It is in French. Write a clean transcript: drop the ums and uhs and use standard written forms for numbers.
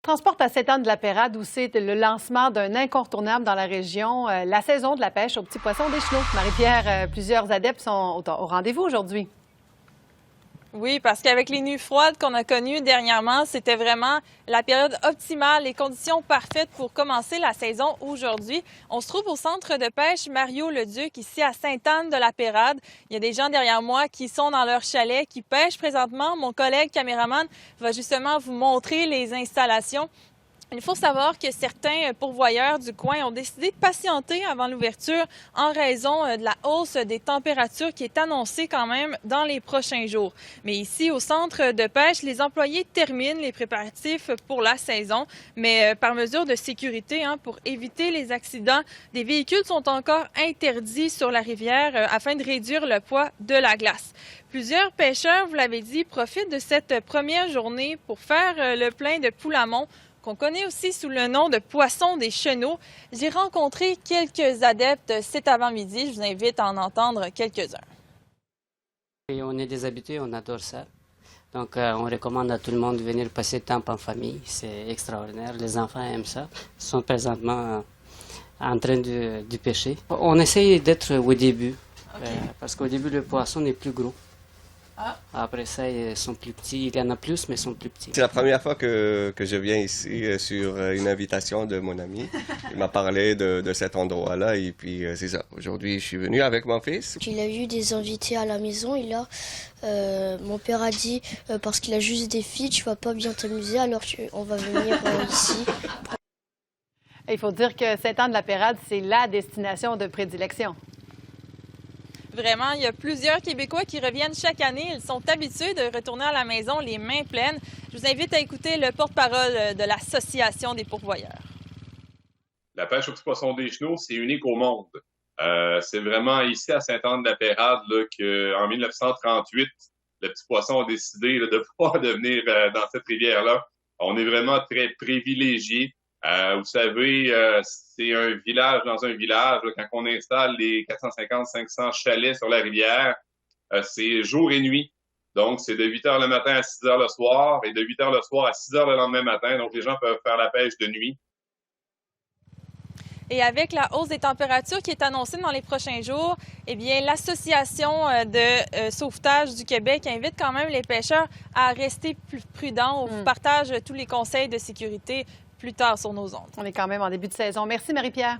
transporte à Sainte-Anne-de-la-Pérade où c'est le lancement d'un incontournable dans la région, la saison de la pêche aux petits poissons des chenaux. Marie-Pierre, plusieurs adeptes sont au rendez-vous aujourd'hui. Oui, parce qu'avec les nuits froides qu'on a connues dernièrement, c'était vraiment la période optimale, les conditions parfaites pour commencer la saison aujourd'hui. On se trouve au centre de pêche Mario-le-Duc, ici à Sainte-Anne-de-la-Pérade. Il y a des gens derrière moi qui sont dans leur chalet, qui pêchent présentement. Mon collègue caméraman va justement vous montrer les installations. Il faut savoir que certains pourvoyeurs du coin ont décidé de patienter avant l'ouverture en raison de la hausse des températures qui est annoncée quand même dans les prochains jours. Mais ici, au centre de pêche, les employés terminent les préparatifs pour la saison, mais par mesure de sécurité, pour éviter les accidents, des véhicules sont encore interdits sur la rivière afin de réduire le poids de la glace. Plusieurs pêcheurs, vous l'avez dit, profitent de cette première journée pour faire le plein de poulamon, qu'on connaît aussi sous le nom de poisson des chenaux. J'ai rencontré quelques adeptes cet avant-midi. Je vous invite à en entendre quelques-uns. Et on est des habitués, on adore ça. Donc, on recommande à tout le monde de venir passer du temps en famille. C'est extraordinaire. Les enfants aiment ça. Ils sont présentement en train de pêcher. On essaye d'être au début, parce qu'au début, le poisson est plus gros. Après ça, ils sont plus petits. Il y en a plus, mais ils sont plus petits. C'est la première fois que je viens ici sur une invitation de mon ami. Il m'a parlé de cet endroit-là et puis c'est ça. Aujourd'hui, je suis venu avec mon fils. Il a eu des invités à la maison et là, mon père a dit parce qu'il a juste des filles, tu vas pas bien t'amuser, alors on va venir ici. Il faut dire que Sainte-Anne-de-la-Pérade, c'est la destination de prédilection. Vraiment, il y a plusieurs Québécois qui reviennent chaque année. Ils sont habitués de retourner à la maison les mains pleines. Je vous invite à écouter le porte-parole de l'Association des pourvoyeurs. La pêche aux petits poissons des chenaux, c'est unique au monde. C'est vraiment ici à Sainte-Anne-de-la-Pérade qu'en 1938, le petit poisson a décidé de pouvoir devenir dans cette rivière-là. On est vraiment très privilégiés. Vous savez, c'est un village dans un village. Quand on installe les 450-500 chalets sur la rivière, c'est jour et nuit. Donc, c'est de 8 heures le matin à 6 heures le soir et de 8 heures le soir à 6 heures le lendemain matin. Donc, les gens peuvent faire la pêche de nuit. Et avec la hausse des températures qui est annoncée dans les prochains jours, eh bien, l'Association de sauvetage du Québec invite quand même les pêcheurs à rester plus prudents. On vous partage tous les conseils de sécurité plus tard sur nos ondes. On est quand même en début de saison. Merci Marie-Pierre.